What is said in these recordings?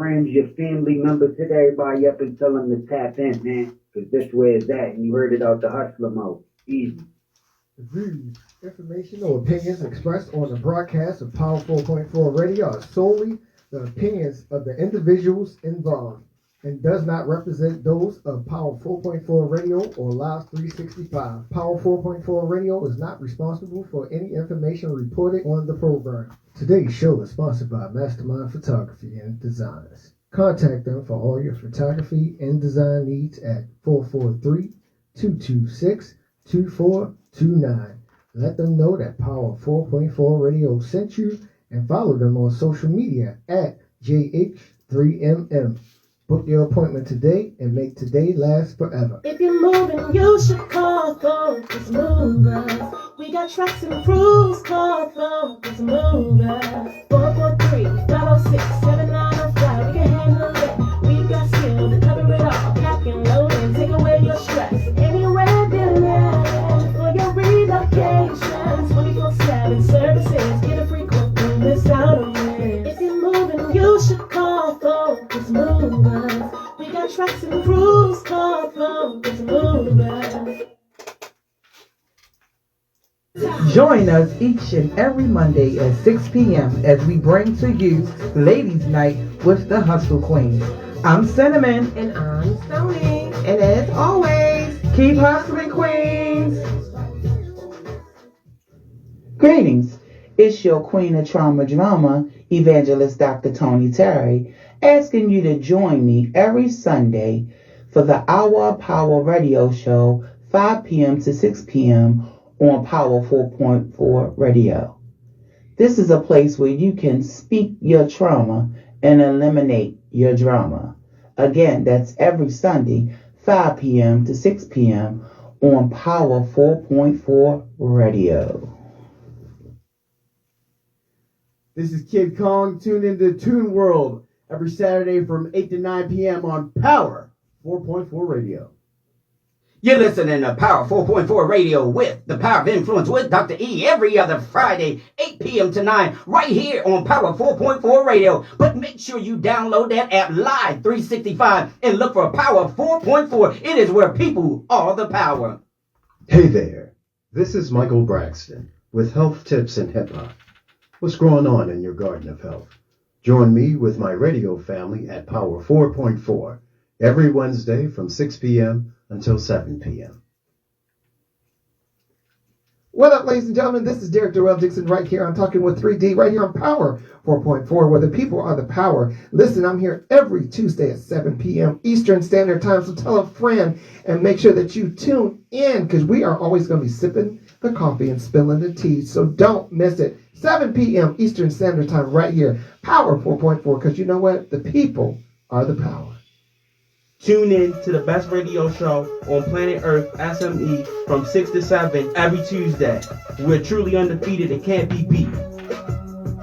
friends, your family members, hit everybody up and tell them to tap in, man. Because this where it's at. And you heard it out the hustler mode. Easy. The views, information, or opinions expressed on the broadcast of Power 4.4 Radio are solely the opinions of the individuals involved and does not represent those of Power 4.4 Radio or Live 365. Power 4.4 Radio is not responsible for any information reported on the program. Today's show is sponsored by Mastermind Photography and Designers. Contact them for all your photography and design needs at 443-226-2429. Let them know that Power 4.4 Radio sent you and follow them on social media at JH3MM. Book your appointment today and make today last forever. If you're moving, you should call Focus Movers. We got tracks and crews, call Focus Movers. 443-506-7905. We can handle it. We got skill to cover it all. Pack and load and take away your stress. Anywhere, there for your relocation. 24/7 services. Get a free quote. Don't miss out on it. If you're moving, you should call Focus Movers. We got tracks and crews, call Focus Movers. Join us each and every Monday at 6 p.m. as we bring to you Ladies Night with the Hustle Queens. I'm Cinnamon. And I'm Stony. And as always, keep hustling, Queens. Greetings. It's your Queen of Trauma Drama, Evangelist Dr. Tony Terry, asking you to join me every Sunday for the Hour of Power radio show, 5 p.m. to 6 p.m. on Power 4.4 Radio. This is a place where you can speak your trauma and eliminate your drama. Again, that's every Sunday, 5 p.m. to 6 p.m. on Power 4.4 Radio. This is Kid Kong. Tune into Toon World every Saturday from 8 to 9 p.m. on Power 4.4 Radio. You're listening to Power 4.4 Radio with The Power of Influence with Dr. E every other Friday, 8 p.m. to 9, right here on Power 4.4 Radio. But make sure you download that app Live 365 and look for Power 4.4. It is where people are the power. Hey there, this is Michael Braxton with Health Tips and Hip Hop. What's going on in your garden of health? Join me with my radio family at Power 4.4 every Wednesday from 6 p.m. until 7 p.m. What up, ladies and gentlemen? This is Derek Darrell Dixon right here. I'm talking with 3D right here on Power 4.4, where the people are the power. Listen, I'm here every Tuesday at 7 p.m. Eastern Standard Time, so tell a friend and make sure that you tune in because we are always going to be sipping the coffee and spilling the tea, so don't miss it. 7 p.m. Eastern Standard Time right here, Power 4.4, because you know what? The people are the power. Tune in to the best radio show on planet Earth, SME, from 6 to 7 every Tuesday. We're truly undefeated and can't be beat.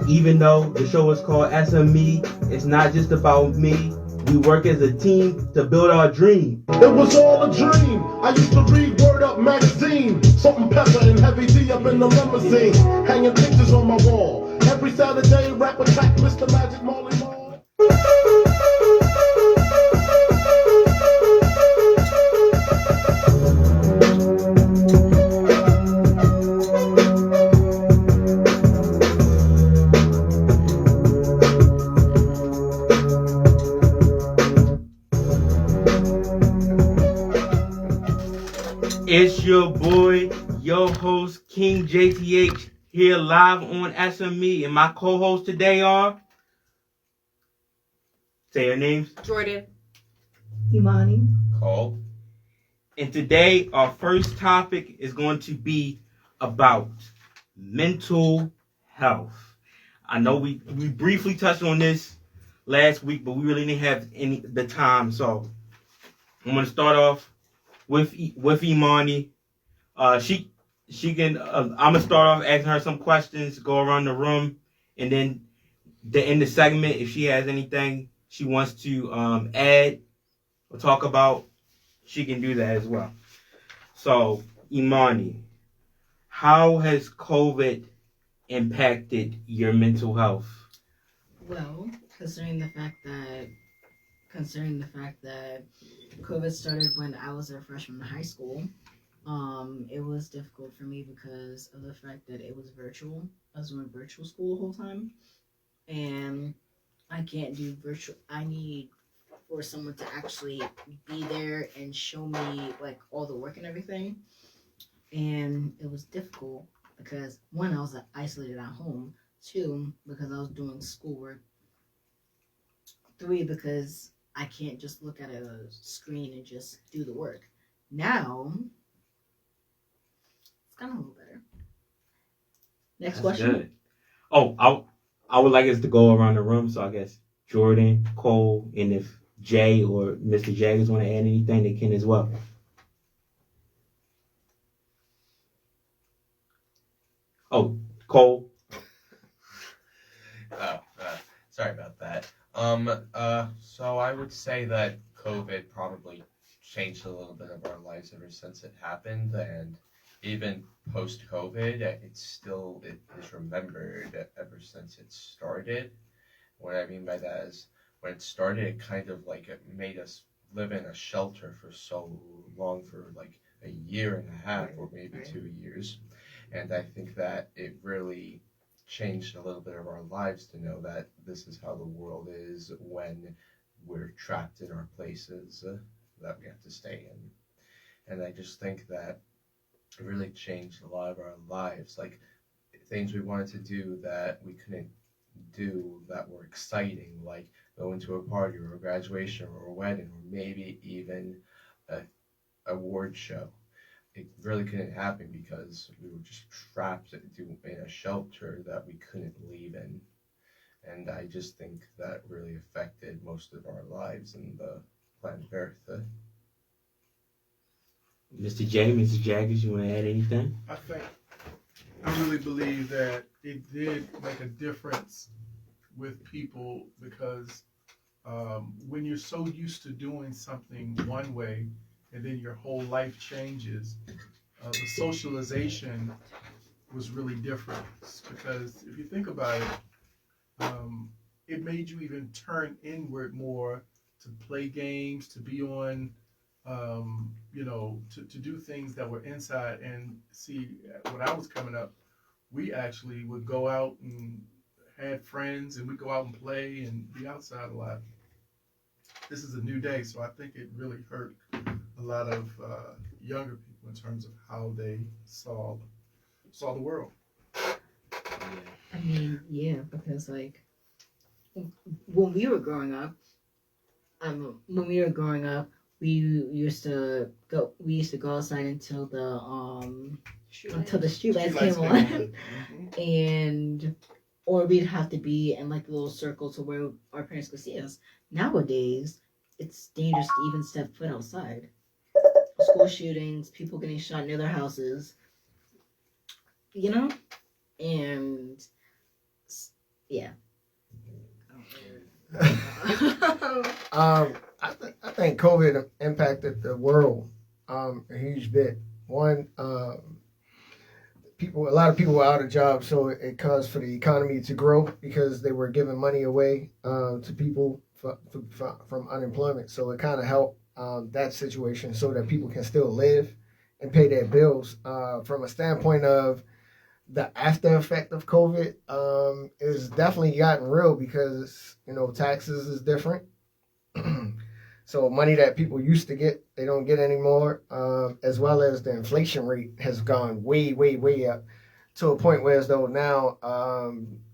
Even though the show is called SME, it's not just about me. We work as a team to build our dream. It was all a dream. I used to read Word Up magazine. Salt and pepper and heavy D up in the limousine. Hanging pictures on my wall. Every Saturday, rap attack, Mr. Magic Marley Marl. It's your boy, your host, King JTH, here live on SME. And my co-hosts today are... Say your names. Jordan. Imani. Cole. And today, our first topic is going to be about mental health. I know we briefly touched on this last week, but we really didn't have the time. So I'm going to start off with Imani. She can. I'm gonna start off asking her some questions, go around the room, and then in the segment, if she has anything she wants to add or talk about, she can do that as well. So, Imani, how has COVID impacted your mental health? Well, considering the fact that concerning the fact that COVID started when I was a freshman in high school. It was difficult for me because of the fact that it was virtual. I was doing virtual school the whole time, and I can't do virtual. I need for someone to actually be there and show me like all the work and everything. And it was difficult because one, I was isolated at home. Two, because I was doing schoolwork. Three, because I can't just look at a screen and just do the work. Now, it's kind of a little better. Next question. Good. Oh, I would like us to go around the room. So I guess Jordan, Cole, and if Jay or Mr. Jaggers want to add anything, they can as well. Oh, Cole. Sorry about that. So I would say that COVID probably changed a little bit of our lives ever since it happened, and even post-COVID, it is remembered ever since it started. What I mean by that is, when it started, it kind of like it made us live in a shelter for so long, for like a year and a half or maybe 2 years, and I think that it really changed a little bit of our lives to know that this is how the world is when we're trapped in our places that we have to stay in. And I just think that it really changed a lot of our lives, like things we wanted to do that we couldn't do that were exciting, like going to a party or a graduation or a wedding or maybe even a award show. It really couldn't happen because we were just trapped in a shelter that we couldn't leave in. And I just think that really affected most of our lives in the planet Earth. Mr. J, Mrs. Jaggers, you want to add anything? I really believe that it did make a difference with people because when you're so used to doing something one way and then your whole life changes, the socialization was really different. Because if you think about it, it made you even turn inward more to play games, to be on, to do things that were inside. And see, when I was coming up, we actually would go out and had friends and we'd go out and play and be outside a lot. This is a new day, so I think it really hurt a lot of younger people in terms of how they saw the world. I mean, yeah, because like when we were growing up, we used to go outside until the street lights came on, and or we'd have to be in like a little circle to where our parents could see us. Nowadays, it's dangerous to even step foot outside. School shootings, people getting shot near their houses, and yeah. I think COVID impacted the world a huge bit. One, a lot of people were out of jobs, so it caused for the economy to grow because they were giving money away to people from unemployment. So it kind of helped that situation so that people can still live and pay their bills. From a standpoint of the after effect of COVID, is definitely gotten real because taxes is different. So money that people used to get, they don't get anymore, as well as the inflation rate has gone way, way, way up to a point where as though now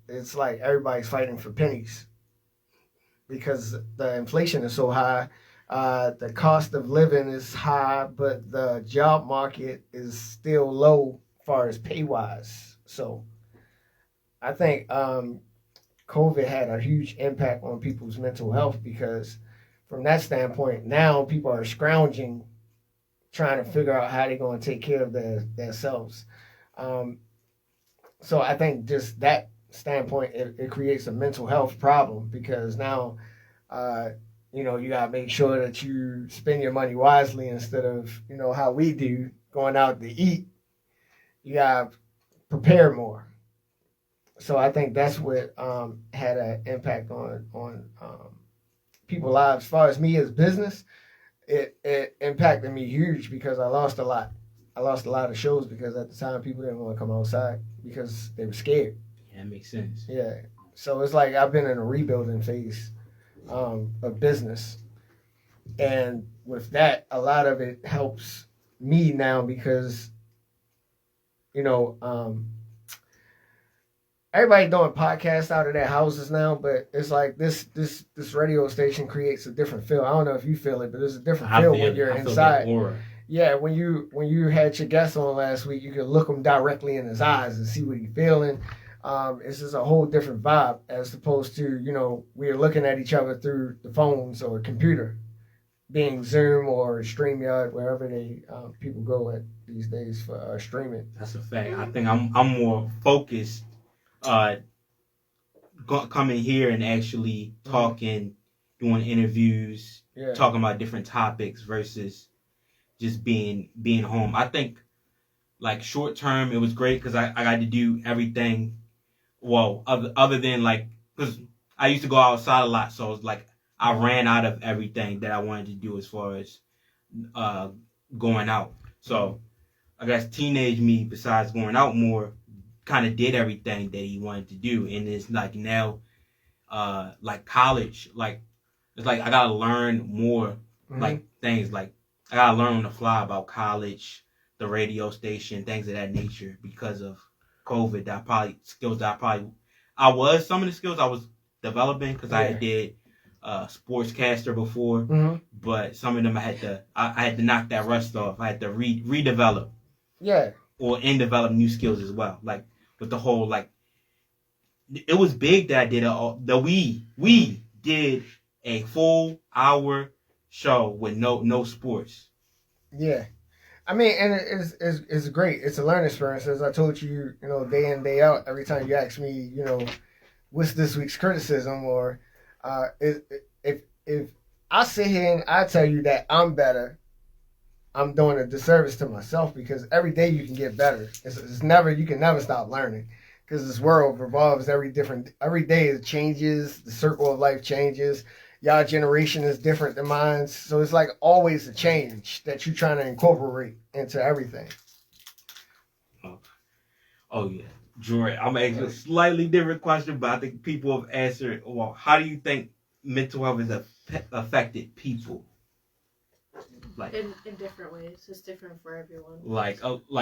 it's like everybody's fighting for pennies because the inflation is so high. The cost of living is high, but the job market is still low as far as pay-wise. So I think COVID had a huge impact on people's mental health because from that standpoint, now people are scrounging, trying to figure out how they're going to take care of themselves. So I think just that standpoint, it creates a mental health problem because now, you got to make sure that you spend your money wisely instead of, how we do, going out to eat. You got to prepare more. So I think that's what had an impact on people's lives. As far as me as business, it impacted me huge because I lost a lot. I lost a lot of shows because at the time people didn't want to come outside because they were scared. Yeah, that makes sense. Yeah. So it's like I've been in a rebuilding phase of business. And with that, a lot of it helps me now because, everybody doing podcasts out of their houses now, but it's like this radio station creates a different feel. I don't know if you feel it, but there's a different feel when you're inside. Yeah, when you had your guest on last week, you could look him directly in his eyes and see what he's feeling. It's just a whole different vibe as opposed to, we're looking at each other through the phones or computer, being Zoom or StreamYard, wherever people go at these days for streaming. That's a fact. I think I'm more focused coming here and actually talking, doing interviews, talking about different topics versus just being home. I think like short term it was great because I got to do everything. Well, other than like, because I used to go outside a lot, so it's like I ran out of everything that I wanted to do as far as going out. So I guess teenage me, besides going out more, kind of did everything that he wanted to do. And it's like now, like college, like it's like I gotta learn more like things. Like I gotta learn on the fly about college, the radio station, things of that nature because of COVID. Some of the skills I was developing because I did sportscaster before, but some of them I had to knock that rust off. I had to redevelop, and develop new skills as well. Like with the whole like, it was big that I did we did a full hour show with no sports. Yeah. I mean, and it's great. It's a learning experience. As I told you, day in, day out, every time you ask me, what's this week's criticism, or if I sit here and I tell you that I'm better, I'm doing a disservice to myself because every day you can get better. You can never stop learning because this world revolves every day it changes. The circle of life changes. Y'all generation is different than mine. So it's like always a change that you're trying to incorporate into everything. Oh yeah. Jordan, I'm asking a slightly different question, but I think people have answered. Well, how do you think mental health has affected people? Like in different ways. It's different for everyone. Like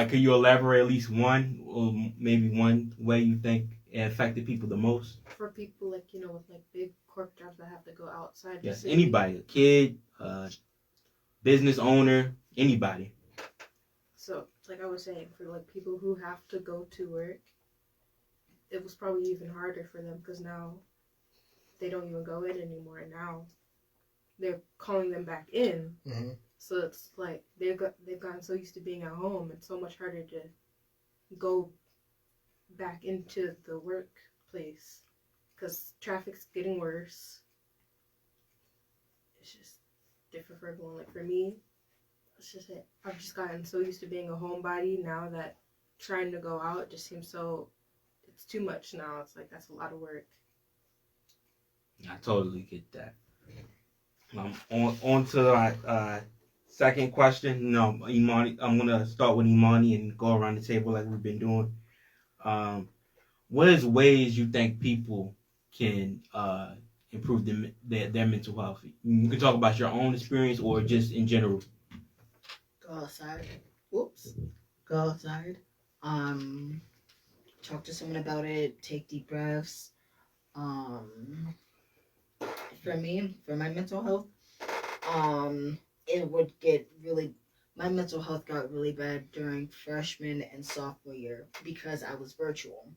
can you elaborate at least one, or maybe one way you think it affected people the most? For people with like big corp jobs that have to go outside. Yes, anybody, a kid, business owner, anybody. So, like I was saying, for like people who have to go to work, it was probably even harder for them because now they don't even go in anymore. And now they're calling them back in. Mm-hmm. So it's like they've gotten so used to being at home. It's so much harder to go back into the workplace because traffic's getting worse. It's just different for everyone. Like for me, it's just I've just gotten so used to being a homebody now that trying to go out just seems it's too much now. It's like that's a lot of work. I totally get that. On to our second question. No, Imani, I'm gonna start with Imani and go around the table like we've been doing. What is ways you think people can improve their mental health? You can talk about your own experience or just in general. Go outside. Go outside. Talk to someone about it. Take deep breaths. For me, for my mental health, my mental health got really bad during freshman and sophomore year because I was virtual.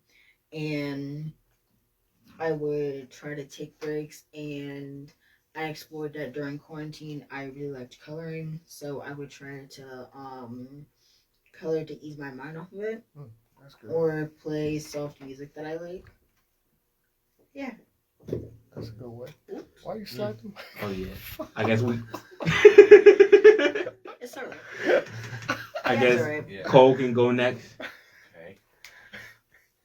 And I would try to take breaks, and I explored that during quarantine. I really liked coloring, so I would try to color to ease my mind off of it. That's good. Or play soft music that I like. Yeah. That's a good way. Why you slacking? Oh yeah. I guess we. It's alright. I guess Cole can go next. Okay.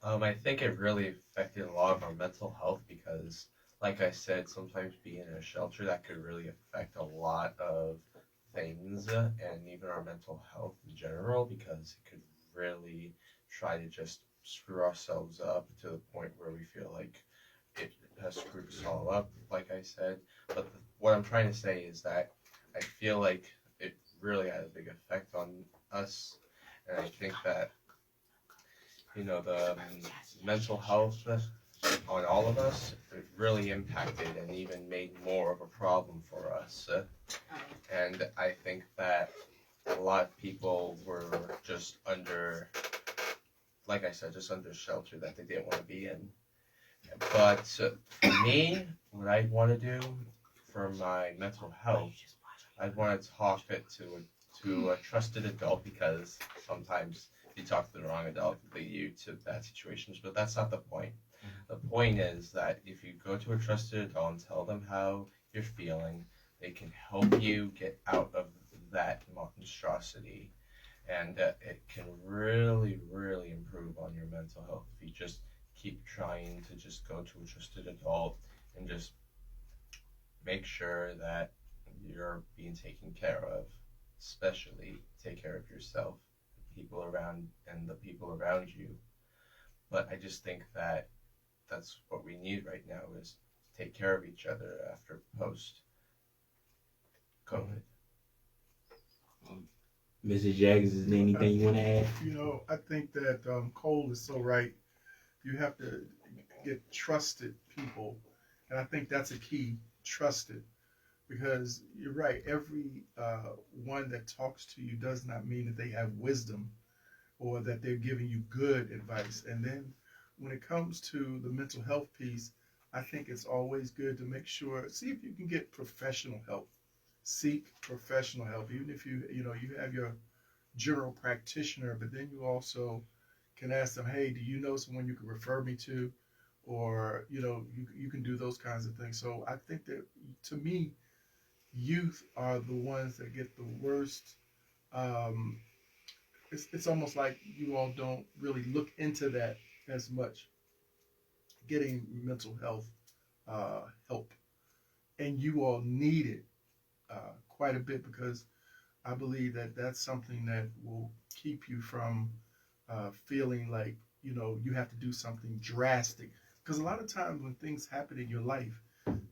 I think it really affected a lot of our mental health because like I said, sometimes being in a shelter, that could really affect a lot of things and even our mental health in general, because it could really try to just screw ourselves up to the point where we feel like it has screwed us all up, like I said. But what I'm trying to say is that I feel like it really had a big effect on us, and I think that, you know, the mental health on all of us, it really impacted and even made more of a problem for us. And I think that a lot of people were just under, like I said, just under shelter that they didn't want to be in. But for me, what I want to do for my mental health, I'd want to talk it to a trusted adult, because sometimes you talk to the wrong adult, they lead you to bad situations. But that's not the point. The point is that if you go to a trusted adult and tell them how you're feeling, they can help you get out of that monstrosity, and it can really, really improve on your mental health if you just keep trying to just go to a trusted adult and just make sure that you're being taken care of. Especially take care of yourself, the people around you. But I just think that that's what we need right now, is to take care of each other after post COVID. Mrs. Jaggers, is there anything you want to add? You know, I think that Cole is so right. You have to get trusted people, and I think that's a key, trusted. Because you're right, every one that talks to you does not mean that they have wisdom or that they're giving you good advice. And then when it comes to the mental health piece, I think it's always good to make sure, see if you can get professional help. Seek professional help, even if you have your general practitioner, but then you also can ask them, hey, do you know someone you can refer me to? Or, you can do those kinds of things. So I think that, to me, youth are the ones that get the worst. It's almost like you all don't really look into that as much, getting mental health help, and you all need it quite a bit, because I believe that that's something that will keep you from feeling like you have to do something drastic. Because a lot of times when things happen in your life,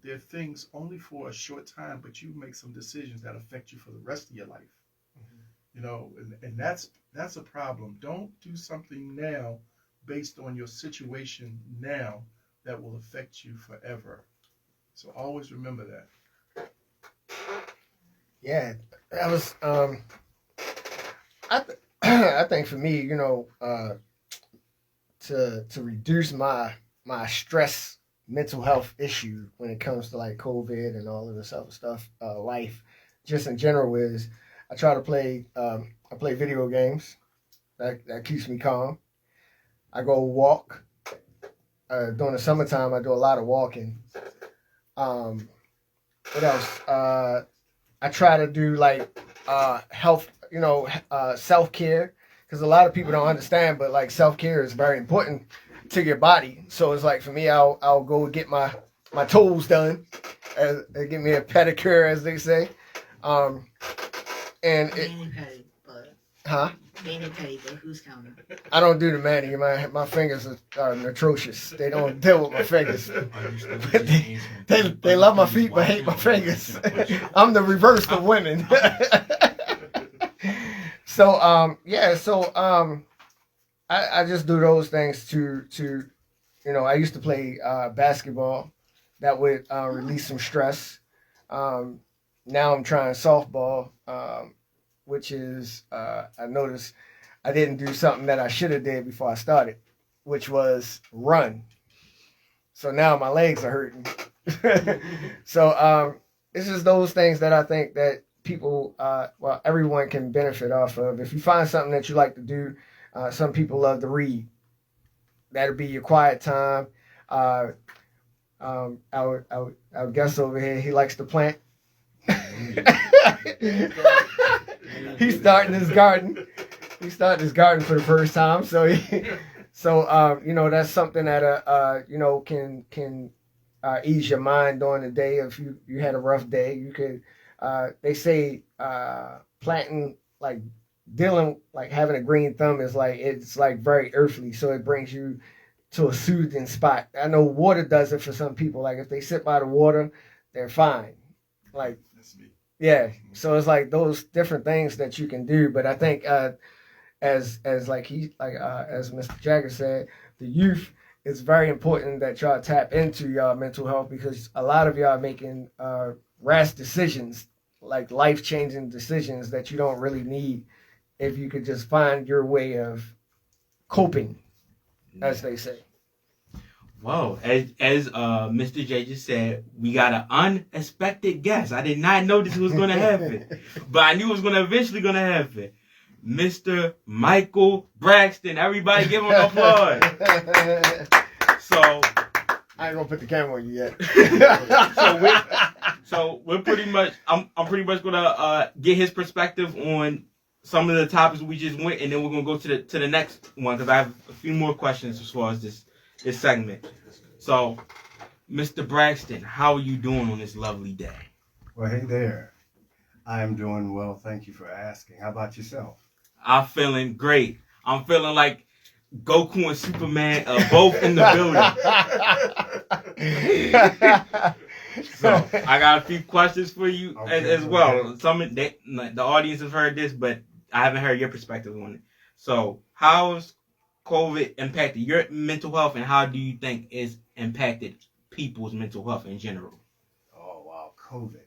they're things only for a short time, but you make some decisions that affect you for the rest of your life. And that's a problem. Don't do something now based on your situation now that will affect you forever. So always remember that. Yeah, that was. I think for me, to reduce my stress, mental health issue when it comes to like COVID and all of this other stuff, life, just in general, is I try to play. I play video games. That keeps me calm. I go walk. During the summertime, I do a lot of walking. What else? I try to do like health, self-care, because a lot of people don't understand, but like self-care is very important to your body. So it's like, for me, I'll go get my toes done, they give me a pedicure, as they say. And Mani petty, but who's counting? I don't do the mani. My fingers are atrocious. They don't deal with my fingers. they love my feet but hate my fingers. I'm the reverse of women. So I just do those things to I used to play basketball. That would release some stress. Now I'm trying softball, which is, I noticed I didn't do something that I should have did before I started, which was run. So now my legs are hurting. So it's just those things that I think that people, everyone can benefit off of. If you find something that you like to do, some people love to read. That'll be your quiet time. Our guest over here, he likes to plant. He's starting his garden. He's starting his garden for the first time. So that's something that can ease your mind during the day. If you had a rough day, you could. They say planting like dealing like having a green thumb is like it's like very earthly, so it brings you to a soothing spot. I know water does it for some people. Like if they sit by the water, they're fine. Like yeah, so it's like those different things that you can do. But I think as as Mr. Jagger said, the youth. It's very important that y'all tap into y'all mental health because a lot of y'all are making rash decisions, like life-changing decisions that you don't really need if you could just find your way of coping, as they say. Whoa, as Mr. J just said, we got an unexpected guest. I did not know this was going to happen, but I knew it was eventually going to happen. Mr. Michael Braxton. Everybody give him an applause. So I ain't gonna put the camera on you yet. so we're pretty much I'm pretty much gonna get his perspective on some of the topics we just went, and then we're gonna go to the next one because I have a few more questions as far as this segment. So, Mr. Braxton, how are you doing on this lovely day? Well, hey there. I am doing well. Thank you for asking. How about yourself? I'm feeling great. I'm feeling like Goku and Superman both in the building. So I got a few questions for you as well. The audience has heard this, but I haven't heard your perspective on it. So how's COVID impacted your mental health, and how do you think it's impacted people's mental health in general? Oh wow, COVID.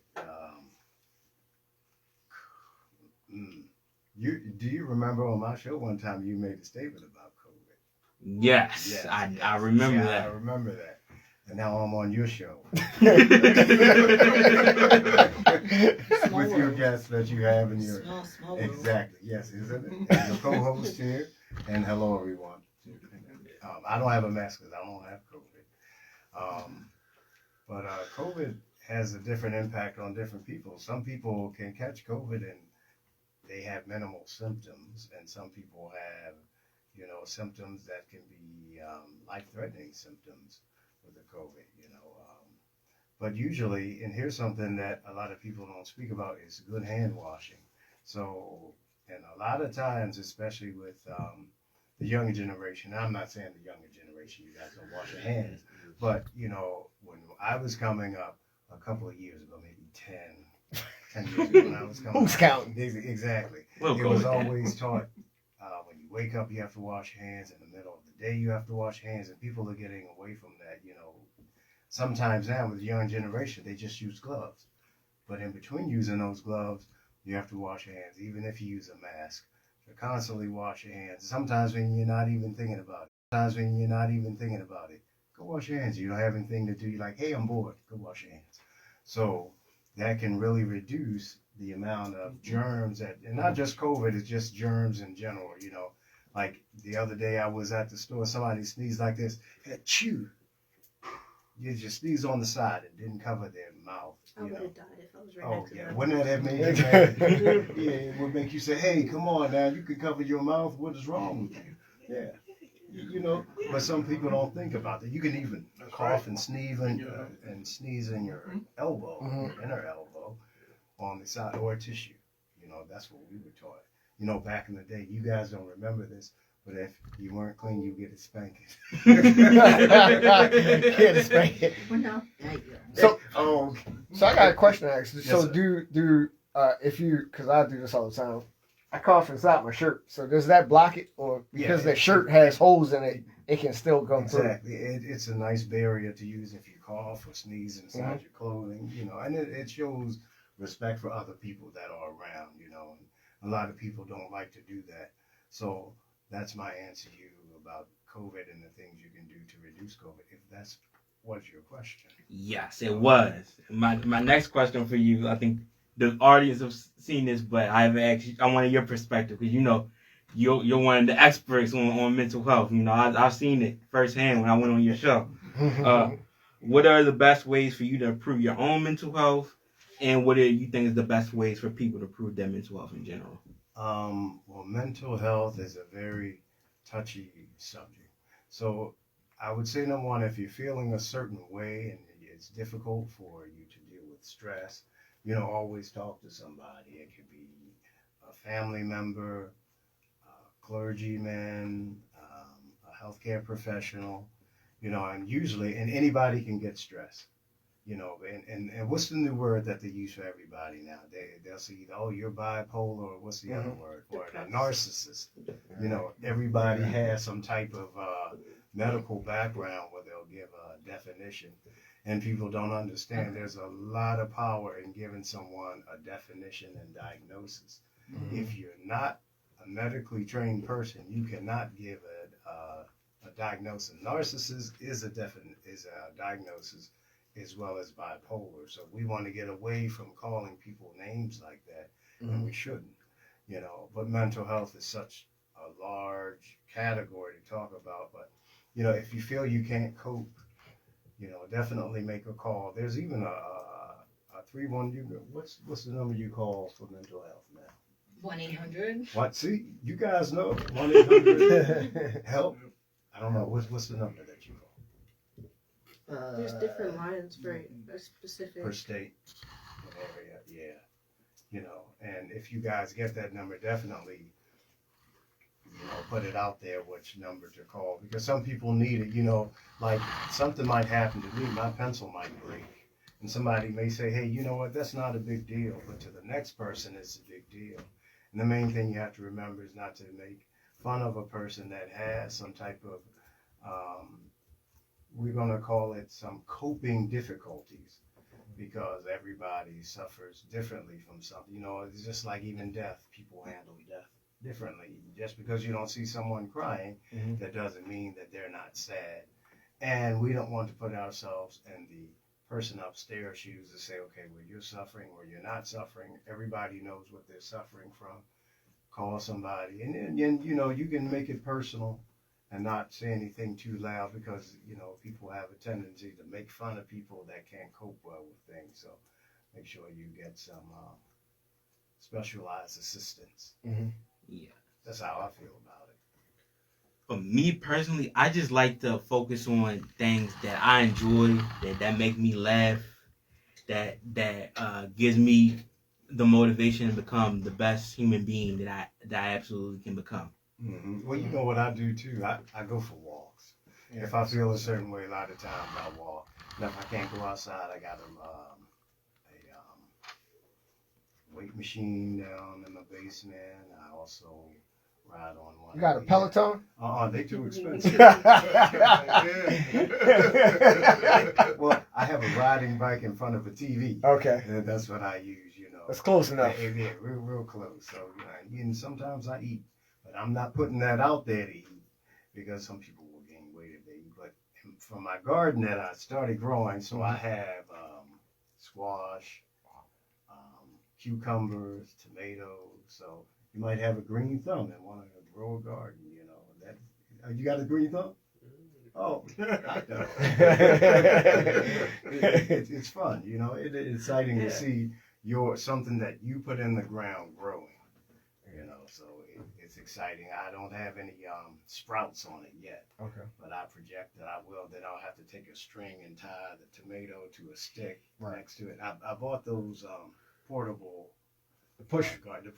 Do you remember on my show one time you made a statement about COVID? Yes. I remember that. I remember that. And now I'm on your show. With your guests that you have in your... Small exactly, yes, isn't it? And your co-host here. And hello, everyone. I don't have a mask because I don't have COVID. But COVID has a different impact on different people. Some people can catch COVID and they have minimal symptoms, and some people have, symptoms that can be life-threatening symptoms with the COVID, But usually, and here's something that a lot of people don't speak about, is good hand washing. So, and a lot of times, especially with the younger generation, I'm not saying the younger generation, you guys don't wash your hands, but, when I was coming up a couple of years ago, maybe 10 years ago when I was coming Who's counting? Exactly. We'll it go was with that. always taught when you wake up, you have to wash your hands. In the middle of the day, you have to wash your hands. And people are getting away from that, Sometimes now with the young generation, they just use gloves. But in between using those gloves, you have to wash your hands. Even if you use a mask, you constantly wash your hands. Sometimes when you're not even thinking about it. Go wash your hands. You don't have anything to do. You're like, hey, I'm bored. Go wash your hands. So that can really reduce the amount of germs and not just COVID, it's just germs in general, Like the other day I was at the store, somebody sneezed like this, achoo. You just sneeze on the side and didn't cover their mouth. I would have died if I was right Oh next to yeah, them. wouldn't that have made you mad? Yeah, it would make you say, hey, come on now, you can cover your mouth, what is wrong with you? Yeah. But some people don't think about that. You can even cough and sneeze in your elbow, your inner elbow, on the side, or tissue. That's what we were taught. Back in the day, you guys don't remember this, but if you weren't clean, you get a spanking. Get a spanking. Well, no. So I got a question to ask. Yes, So sir. because I do this all the time, I cough inside my shirt. So does that block it, or because Yeah, the shirt has holes in it, it can still go through? Exactly. It's a nice barrier to use if you cough or sneeze inside your clothing, and it shows respect for other people that are around, and a lot of people don't like to do that. So that's my answer to you about COVID and the things you can do to reduce COVID, if that's was your question. Yes, it was. My next question for you, I think the audience have seen this, but I haven't asked you. I wanted your perspective because you're one of the experts on mental health. I've seen it firsthand when I went on your show. What are the best ways for you to improve your own mental health, and what do you think is the best ways for people to improve their mental health in general? Well, mental health is a very touchy subject. So I would say, number one, if you're feeling a certain way and it's difficult for you to deal with stress, always talk to somebody. It could be a family member, a clergyman, a healthcare professional, and anybody can get stressed. And what's the new word that they use for everybody now? They'll say, oh, you're bipolar, or what's the other word for it? A narcissist. Everybody has some type of medical background where they'll give a definition. And people don't understand there's a lot of power in giving someone a definition and diagnosis. If you're not a medically trained person, you cannot give a diagnosis. Narcissist is a diagnosis, as well as bipolar. So we want to get away from calling people names like that, and we shouldn't, But mental health is such a large category to talk about. But, if you feel you can't cope, definitely make a call. There's even a 3-1. What's the number you call for mental health now? 1-800. What? See, you guys know 1-800 help. I don't know what's the number that you call. There's different lines for a specific Per state area, yeah. And if you guys get that number, definitely, put it out there which number to call, because some people need it, like something might happen to me, my pencil might break, and somebody may say, hey, you know what, that's not a big deal, but to the next person, it's a big deal. And the main thing you have to remember is not to make fun of a person that has some type of we're going to call it some coping difficulties, because everybody suffers differently from something. It's just like even death. People handle death differently. Just because you don't see someone crying, that doesn't mean that they're not sad. And we don't want to put ourselves in the person upstairs shoes to say, okay, well, you're suffering or you're not suffering. Everybody knows what they're suffering from. Call somebody. And then, you can make it personal and not say anything too loud, because, people have a tendency to make fun of people that can't cope well with things. So make sure you get some specialized assistance. Yeah. That's how I feel about it. For me personally, I just like to focus on things that I enjoy, that make me laugh, that gives me the motivation to become the best human being that I absolutely can become. Well, you know what I do too. I go for walks. Yeah. If I feel a certain way, a lot of times I walk. And if I can't go outside, I got a weight machine down in the basement. I also ride on one. You got a Peloton? They too expensive. Well, I have a riding bike in front of a TV. Okay. And that's what I use, That's close enough. Yeah, real close. So, and sometimes I eat. But I'm not putting that out there to eat, because some people will gain weight if they eat. But from my garden that I started growing, so I have squash, cucumbers, tomatoes. So you might have a green thumb and want to grow a garden. That you got a green thumb? Oh, I know. It's fun. It's exciting to see something that you put in the ground growing. So it's exciting. I don't have any sprouts on it yet. Okay. But I project that I will. Then I'll have to take a string and tie the tomato to a stick next to it. I bought those portable push guard.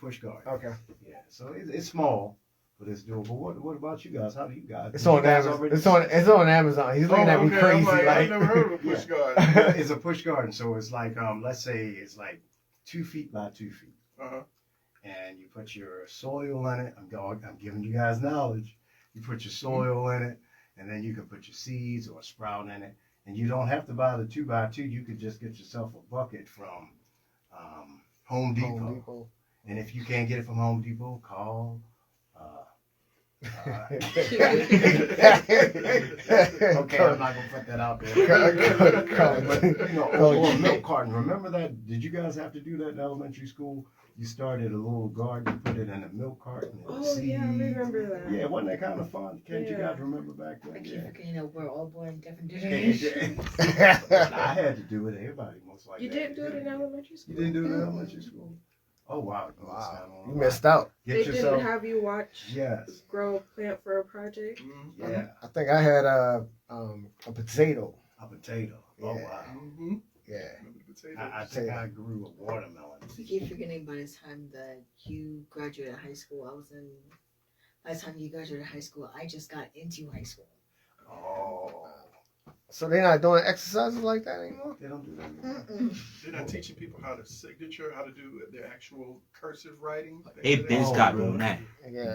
Okay. Yeah. So it's small, but it's doable. What about you guys? How do you guys? It's on Amazon. It's on Amazon. He's looking at me crazy. I've never heard of a push guard. It's a push garden. So it's like let's say it's like 2 feet by 2 feet. And you put your soil in it. I'm giving you guys knowledge. You put your soil in it, and then you can put your seeds or a sprout in it. And you don't have to buy the 2x2. You could just get yourself a bucket from Home Depot. And if you can't get it from Home Depot, call. Okay, I'm not gonna put that out there. But, or a milk carton. Remember that? Did you guys have to do that in elementary school? You started a little garden, put it in a milk carton. Yeah, I remember that. Yeah, wasn't that kind of fun? Can't you guys remember back then? I keep forgetting we're all born in different generations. I had to do it. Everybody most likely. You didn't do it in elementary school? You didn't do it in elementary school? Oh, wow. You missed out. They didn't have you watch grow a plant for a project? Yeah. I think I had a potato. A potato. Oh wow. Mm-hmm. Yeah. Remember the potatoes? I think I grew a watermelon. You keep forgetting by the time that you graduated high school, by the time you graduated high school, I just got into high school. Oh. So they're not doing exercises like that anymore? They don't do that anymore. They're not teaching people how to signature, how to do their actual cursive writing. They've been stopped doing that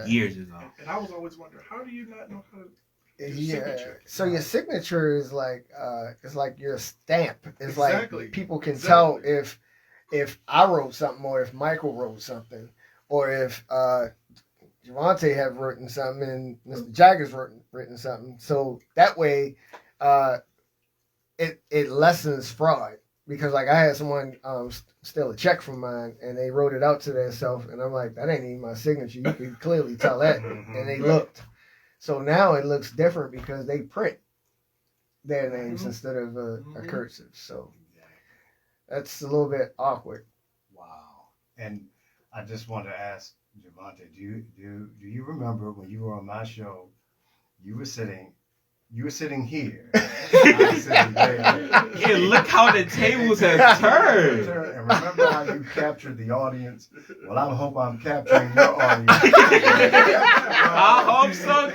years ago. And I was always wondering, how do you not know how to do Yeah. signature? So your signature is like it's like your stamp. It's Exactly. like people can tell if I wrote something or if Michael wrote something or if Javonta have written something and Mr. Jagger's written something. So that way it lessens fraud. Because like I had someone steal a check from mine and they wrote it out to themselves and I'm like, that ain't even my signature. You can clearly tell that. And they looked. So now it looks different because they print their names instead of a cursive. So that's a little bit awkward. Wow. And I just want to ask Javonta, do you remember when you were on my show, you were sitting here. I was sitting there. Yeah, look how the tables have turned. And remember how you captured the audience? Well, I hope I'm capturing your audience. I hope so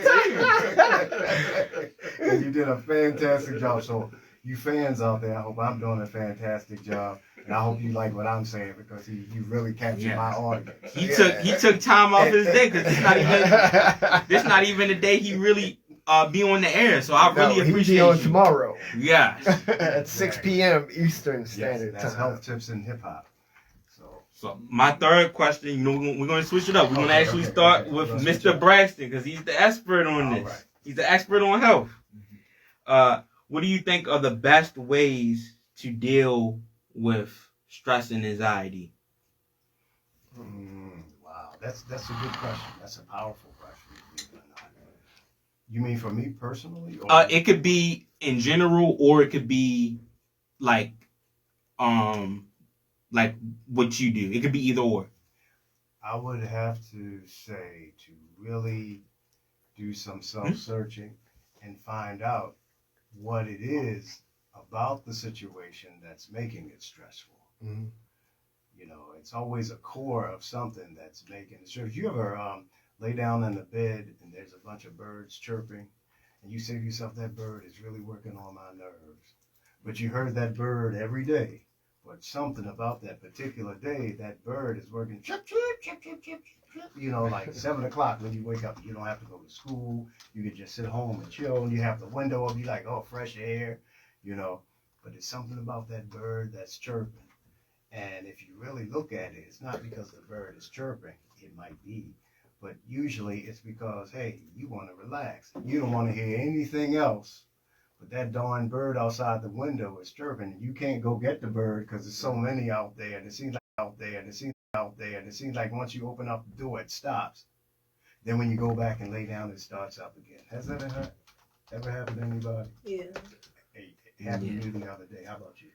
too. And you did a fantastic job. So you fans out there, I hope I'm doing a fantastic job. And I hope you like what I'm saying because you really captured my audience. He took time off his day because this not even the day he really be on the air. So I really appreciate he'll be on you. tomorrow. Yes. At 6 p.m. Eastern Standard That's Time. health tips in hip hop. So my third question, we're going to switch it up. We're going to actually start with Mr. Braxton because he's the expert on this. Right. He's the expert on health. What do you think are the best ways to deal with stress and anxiety? Wow, that's a good question. That's a powerful question. You mean for me personally? Or? It could be in general, or it could be like what you do. It could be either or. I would have to say to really do some self-searching and find out what it is about the situation that's making it stressful. Mm-hmm. You know, it's always a core of something that's making it stressful. You ever lay down in the bed and there's a bunch of birds chirping and you say to yourself, that bird is really working on my nerves. But you heard that bird every day. But something about that particular day, that bird is working chirp, chirp, chirp, chirp, chirp, chirp. You know, like 7 o'clock when you wake up, you don't have to go to school. You can just sit home and chill and you have the window up. You like, oh, fresh air, you know. But it's something about that bird that's chirping. And if you really look at it, it's not because the bird is chirping. It might be. But usually it's because, hey, you want to relax. You don't want to hear anything else. But that darn bird outside the window is chirping. And you can't go get the bird because there's so many out there. And it seems like out there. And it seems out there. And it seems like once you open up the door, it stops. Then when you go back and lay down, it starts up again. Has that ever happened to anybody? Yeah. It happened to me the other day. How about you?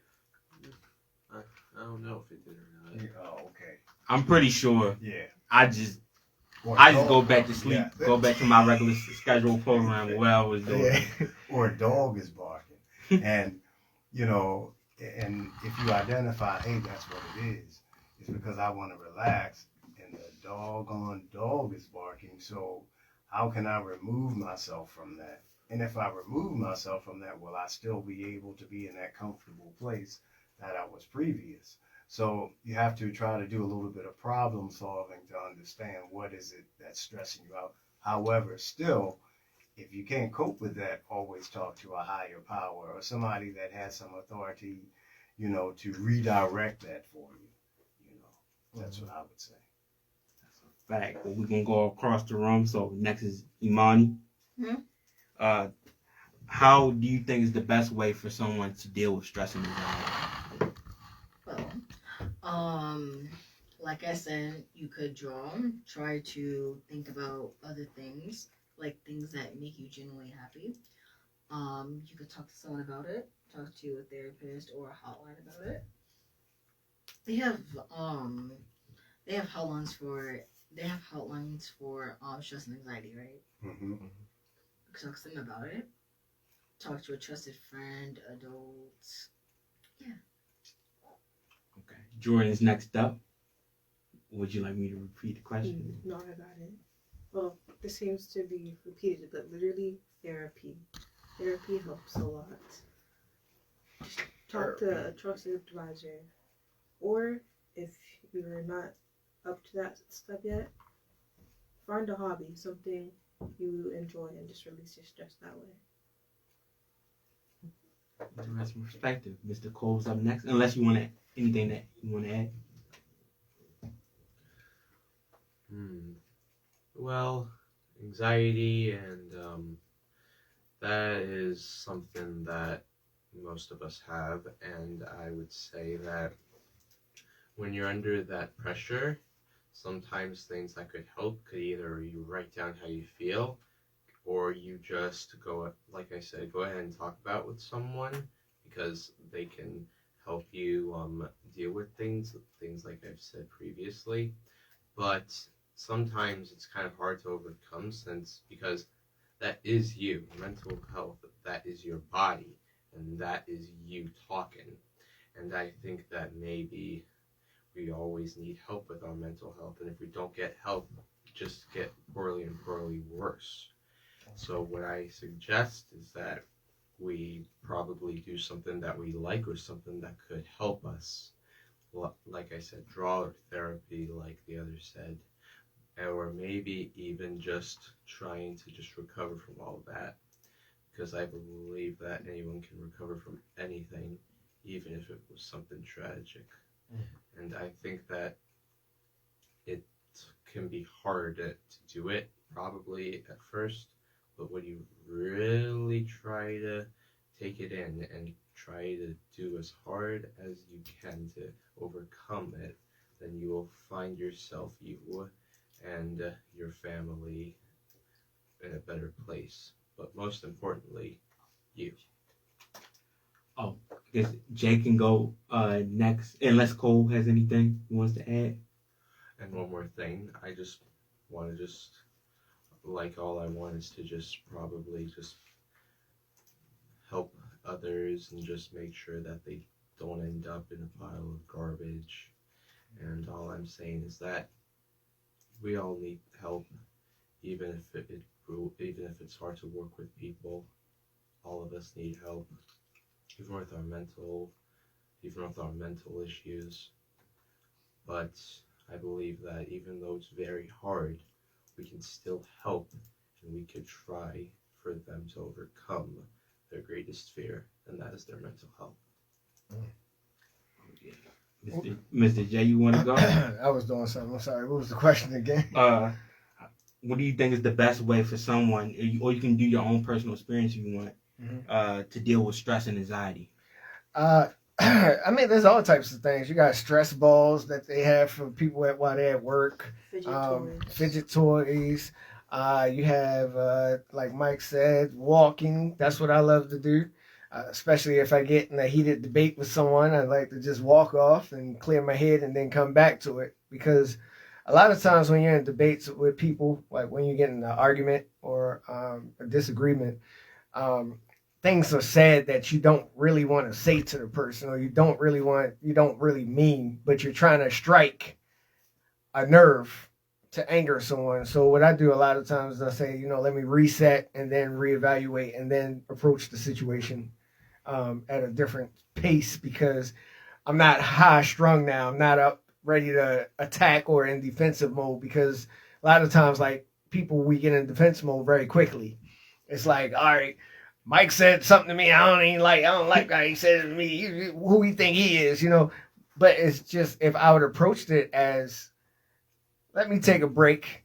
I don't know if it did or not. Oh, okay. I'm pretty sure. Yeah. I just go back to sleep, go back to my regular scheduled program what I was doing. Yeah. Or a dog is barking. And, you know, and if you identify, hey, that's what it is, it's because I want to relax and the doggone dog is barking. So how can I remove myself from that? And if I remove myself from that, will I still be able to be in that comfortable place that I was previous? So you have to try to do a little bit of problem solving to understand what is it that's stressing you out. However, still, if you can't cope with that, always talk to a higher power or somebody that has some authority, you know, to redirect that for you. You know, that's what I would say. That's a fact. But we're going to go across the room. So next is Imani. Mm-hmm. How do you think is the best way for someone to deal with stress and anxiety? Well, like I said, you could draw, try to think about other things, like things that make you genuinely happy. You could talk to someone about it, talk to a therapist or a hotline about it. They have hotlines for stress and anxiety, right? Mm-hmm. You can talk to them about it. talk to a trusted friend, adult. Yeah. Okay. Jordan is next up. Would you like me to repeat the question? No, I got it. Well, this seems to be repeated, but literally therapy. Therapy helps a lot. Just talk to a trusted advisor. Or if you're not up to that step yet, find a hobby, something you enjoy, and just release your stress that way. Interesting perspective. Mr. Cole's up next. Unless you want to, anything that you want to add. Well, anxiety and that is something that most of us have, and I would say that when you're under that pressure, sometimes things that could help could either you write down how you feel, or you just go, like I said, go ahead and talk about with someone, because they can help you deal with things like I've said previously. But sometimes it's kind of hard to overcome, because that is you. Mental health, that is your body, and that is you talking. And I think that maybe we always need help with our mental health, and if we don't get help, it just get poorly and poorly worse. So what I suggest is that we probably do something that we like, or something that could help us. Like I said, draw or therapy, like the other said, or maybe even just trying to just recover from all of that, because I believe that anyone can recover from anything, even if it was something tragic. And I think that it can be hard to do it probably at first, but when you really try to take it in and try to do as hard as you can to overcome it, then you will find yourself, you and your family, in a better place. But most importantly, you. Oh, I guess Jay can go next, unless Cole has anything he wants to add. And one more thing, I just want to all I want is to just probably just help others and just make sure that they don't end up in a pile of garbage. And all I'm saying is that we all need help, even if it's hard to work with people. All of us need help, even with our mental issues. But I believe that even though it's very hard, we can still help, and we could try for them to overcome their greatest fear, and that is their mental health. Mr. J, you want to go? I was doing something. I'm sorry. What was the question again? What do you think is the best way for someone, or you can do your own personal experience if you want, to deal with stress and anxiety? I mean, there's all types of things. You got stress balls that they have for people while they're at work. Fidget toys. You have, like Mike said, walking. That's what I love to do. Especially if I get in a heated debate with someone, I like to just walk off and clear my head and then come back to it. Because a lot of times when you're in debates with people, like when you get in an argument or a disagreement, things are said that you don't really want to say to the person, or you don't really mean, but you're trying to strike a nerve to anger someone. So what I do a lot of times is I say, let me reset and then reevaluate and then approach the situation at a different pace, because I'm not high strung now. I'm not up ready to attack or in defensive mode, because a lot of times, like, we get in defense mode very quickly. It's like, all right, Mike said something to me I don't like how he said it to me. Who he think he is, But it's just, if I would approached it as, let me take a break,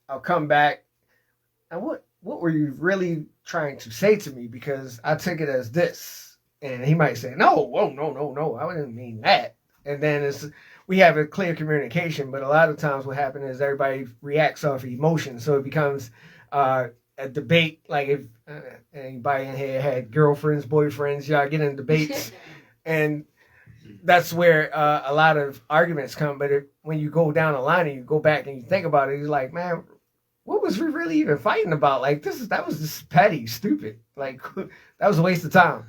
I'll come back. And what were you really trying to say to me? Because I took it as this. And he might say, no, I didn't mean that. And then we have a clear communication, but a lot of times what happens is everybody reacts off emotion. So it becomes a debate. Like if anybody in here had girlfriends, boyfriends, y'all get in debates. And that's where a lot of arguments come. But when you go down the line and you go back and you think about it, you're like, man, what was we really even fighting about? Like that was just petty, stupid. Like that was a waste of time.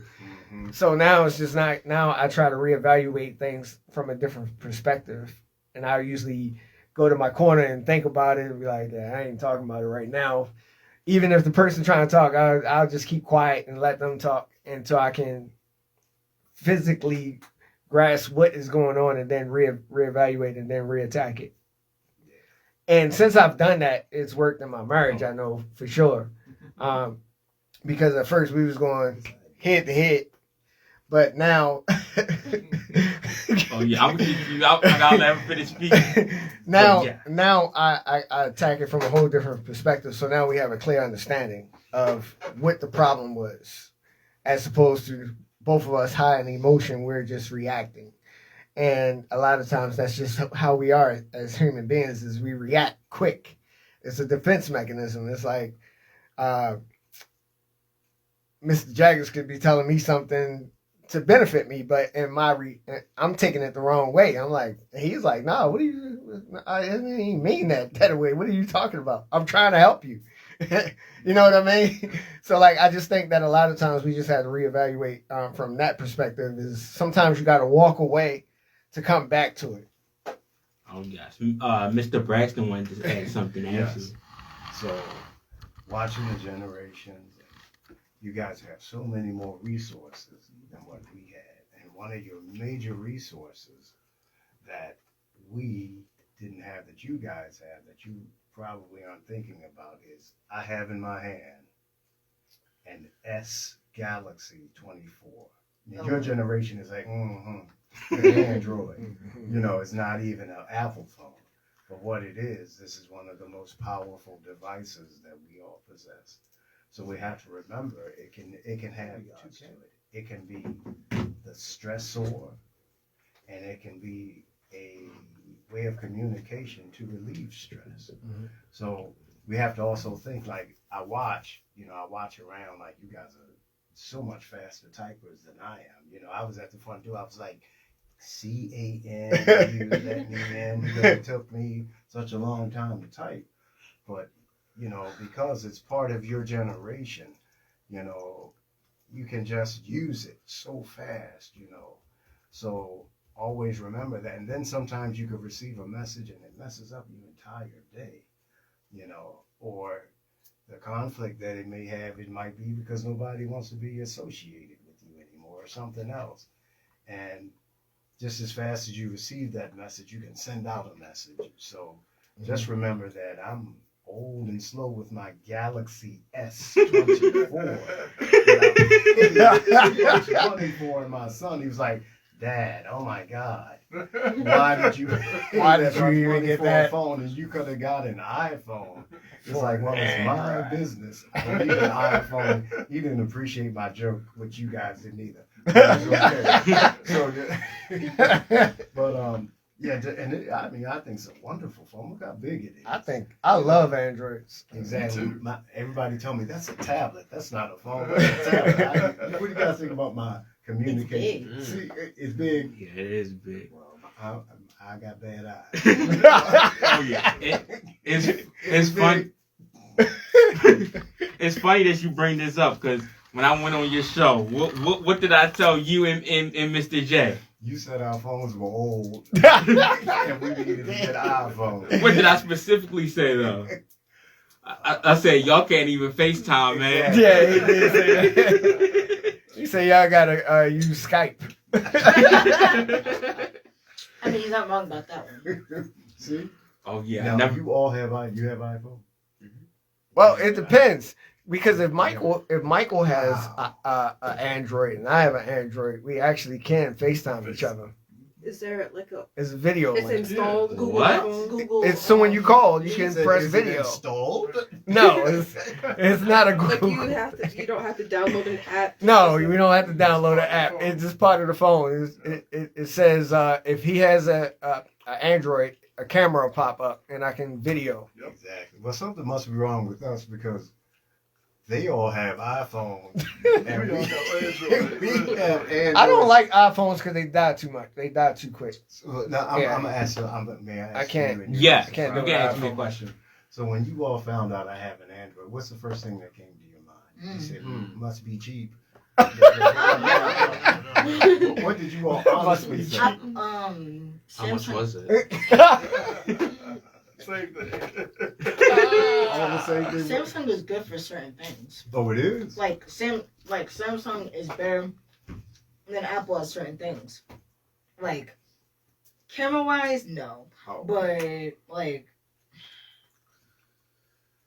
So now it's just not. Now I try to reevaluate things from a different perspective, and I usually go to my corner and think about it and be like, yeah, I ain't talking about it right now. Even if the person trying to talk, I'll just keep quiet and let them talk until I can physically grasp what is going on and then reevaluate and then reattack it. And since I've done that, it's worked in my marriage, I know for sure. Because at first we was going head to head, but now... Oh yeah, I'm gonna keep you out. I gotta let him finish speaking. Now I attack it from a whole different perspective. So now we have a clear understanding of what the problem was, as opposed to both of us high in emotion. We're just reacting, and a lot of times that's just how we are as human beings. Is we react quick. It's a defense mechanism. It's like Mr. Jaggers could be telling me something to benefit me, but in I'm taking it the wrong way. I'm like, he's like, no, what do you? I didn't even mean that way. What are you talking about? I'm trying to help you. You know what I mean? So like, I just think that a lot of times we just have to reevaluate from that perspective. Is sometimes you got to walk away to come back to it. Oh gosh, Mr. Braxton wanted to add something. Yes. So, watching the generations, you guys have so many more resources than what we had. And one of your major resources that we didn't have that you guys have, that you probably aren't thinking about, is I have in my hand an S Galaxy 24. And your generation is like, an Android. You know, it's not even an Apple phone. But what it is, this is one of the most powerful devices that we all possess. So we have to remember it can have two to it. It can be the stressor, and it can be a way of communication to relieve stress. Mm-hmm. So we have to also think, like, I watch around, like, you guys are so much faster typers than I am. You know, I was at the front door, I was like, C-A-N, you let me in. It took me such a long time to type. But you know, because it's part of your generation, you know, you can just use it so fast, you know. So always remember that. And then sometimes you could receive a message and it messes up your entire day, you know, or the conflict that it may have, it might be because nobody wants to be associated with you anymore or something else. And just as fast as you receive that message, you can send out a message. So just remember that I'm old and slow with my Galaxy S24. And my son, he was like, Dad, oh my God, why did you even get that phone? And you could have got an iPhone. It's like, well, it's my business. I don't need an iPhone. He didn't appreciate my joke, which you guys didn't either. Yeah, and I mean, I think it's a wonderful phone. Look how big it is. I love Androids. Exactly. Everybody tell me that's a tablet. That's not a phone. That's a tablet. What do you guys think about my communication? It's big. See, it's big. Yeah, it is big. Well, I got bad eyes. Oh yeah, it's funny. It's funny that you bring this up because when I went on your show, what did I tell you and Mr. J? You said our phones were old and we needed to get iPhones. What did I specifically say though? I said y'all can't even FaceTime, man. Yeah, he did say that. You say y'all gotta use Skype. I mean, he's not wrong about that one. See? Oh yeah. Now you all have iPhone. Well, it depends. Because if Michael has an Android and I have an Android, we actually can FaceTime each other. Is there like a? It's a video. It's installed. Yeah. Google. What? Google. It's so when you call, you can press video. Installed? No, it's not a Google. Like you don't have to download an app. No, we don't have to download an app. It's just part of the phone. It says if he has a Android, a camera will pop up and I can video. Exactly. Well, something must be wrong with us because they all have iPhones. And we have Android. I don't like iPhones because they die too much. They die too quick. So, now, I'm going to ask you. May I ask I can't. you? Yes. I can't do you can ask me a iPhone question. So when you all found out I have an Android, what's the first thing that came to your mind? You said, must be cheap. What did you all honestly say? How much was it? Same thing. All the same thing. Samsung is good for certain things. Oh, it is? Like Samsung is better than Apple at certain things. Like camera wise, no. Oh. But like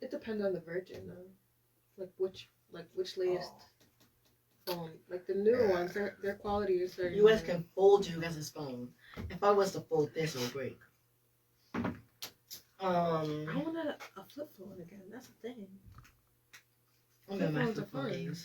It depends on the version, though. Which latest phone. Like the newer ones, their quality is certain. US can fold you guys' phone. If I was to fold this, it would break. I want a flip phone again. That's the thing. Flip phones are fun. fun.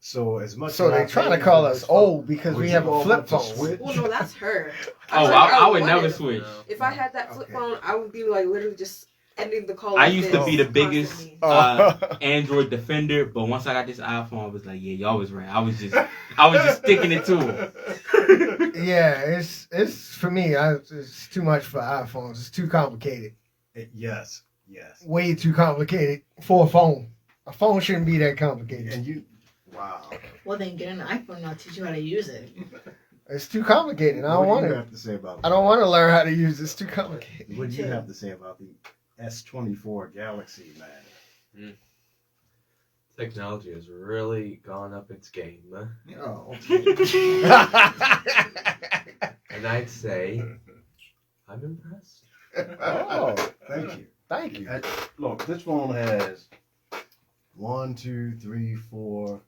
So as much. So they're trying to call us old because we have a flip phone. Well, no, that's her. I would never switch. If I had that flip phone, I would be like literally just ending the call. I like used to be this the biggest constantly. Android defender, but once I got this iPhone, I was like, yeah, y'all was right. I was just sticking it to them. Yeah, it's for me. It's too much for iPhones. It's too complicated. Yes. Way too complicated for a phone. A phone shouldn't be that complicated. And you, wow. Well, then get an iPhone and I'll teach you how to use it. It's too complicated. I don't What want do you it. have to say about I don't want to learn how to use it. It's too complicated. What do you have to say about the S24 Galaxy, man? Technology has really gone up its game. Oh. And I'd say I'm impressed. Oh, thank you. Thank you. Look, this phone has 1, 2, 3, 4,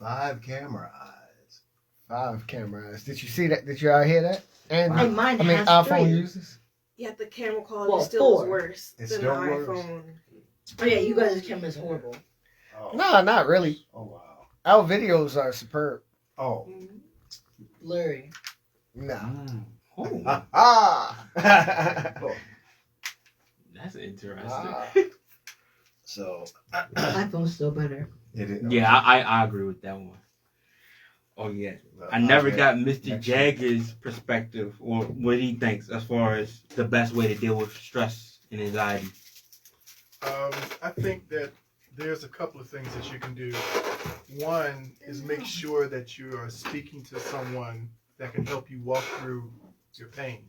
5 camera eyes. 5 camera eyes. Did you see that? Did you all hear that? And Hey, mine has iPhone 3. users. Yeah, the camera quality Well, still 4. is worse It's than still the worse. iPhone. Oh yeah, you guys' camera is horrible. Oh. No, not really. Oh wow. Our videos are superb. Oh. Blurry. Nah. That's interesting. So iPhone's still better. it is. Yeah, I agree with that one. Oh yeah, I never got Mr. Jagger's perspective or what he thinks as far as the best way to deal with stress and anxiety. I think that there's a couple of things that you can do. One is make sure that you are speaking to someone that can help you walk through your pain.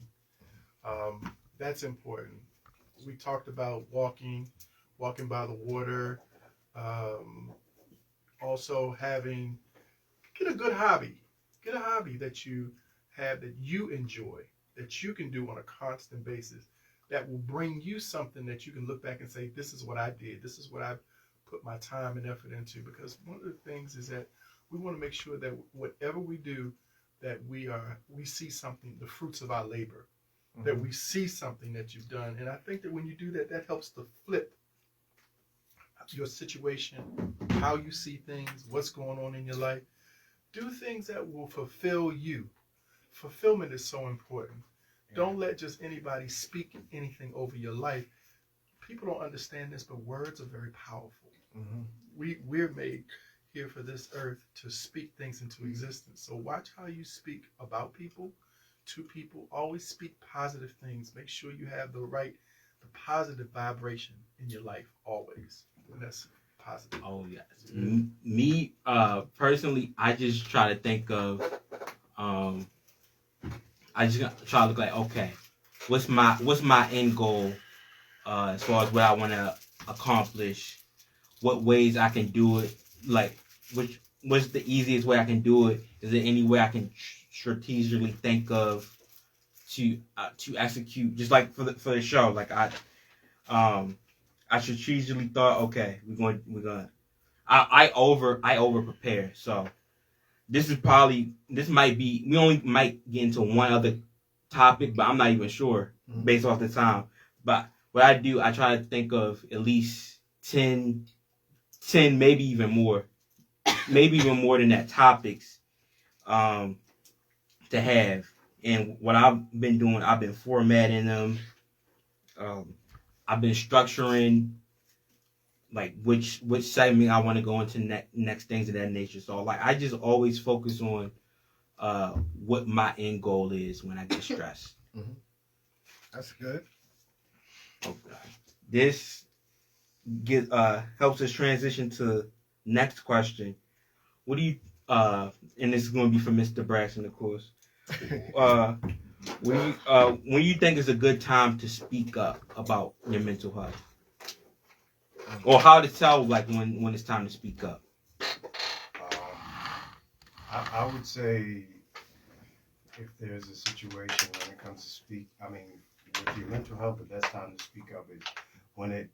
That's important. We talked about walking by the water, also get a good hobby. Get a hobby that you have that you enjoy, that you can do on a constant basis, that will bring you something that you can look back and say, this is what I did. This is what I put my time and effort into. Because one of the things is that we want to make sure that whatever we do, that we see something, the fruits of our labor, that we see something that you've done. And I think that when you do that, that helps to flip your situation, how you see things, what's going on in your life. Do things that will fulfill you. Fulfillment is so important. Don't let just anybody speak anything over your life. People don't understand this, but words are very powerful. We're made here for this earth to speak things into existence. So watch how you speak about people, to people. Always speak positive things. Make sure you have the positive vibration in your life always. And that's positive. Oh yes. Me personally, I just try to think of I just try to look like, okay, what's my end goal as far as what I want to accomplish, what ways I can do it, like what's the easiest way I can do it? Is there any way I can strategically think of to execute, just like for the show, like I strategically thought, okay, we're gonna I over prepare. So this might be, we only might get into one other topic, but I'm not even sure based off the time. But what I do, I try to think of at least 10, maybe even more than that topics to have. And what I've been doing, I've been formatting them. I've been structuring like which segment I want to go into next, things of that nature. So like I just always focus on what my end goal is when I get stressed. That's good. Okay. This helps us transition to next question. What do you and this is going to be for Mr. Braxton, of course. When you think is a good time to speak up about your mental health, or how to tell like when it's time to speak up? I would say if there's a situation when it comes to with your mental health, the best time to speak up is when it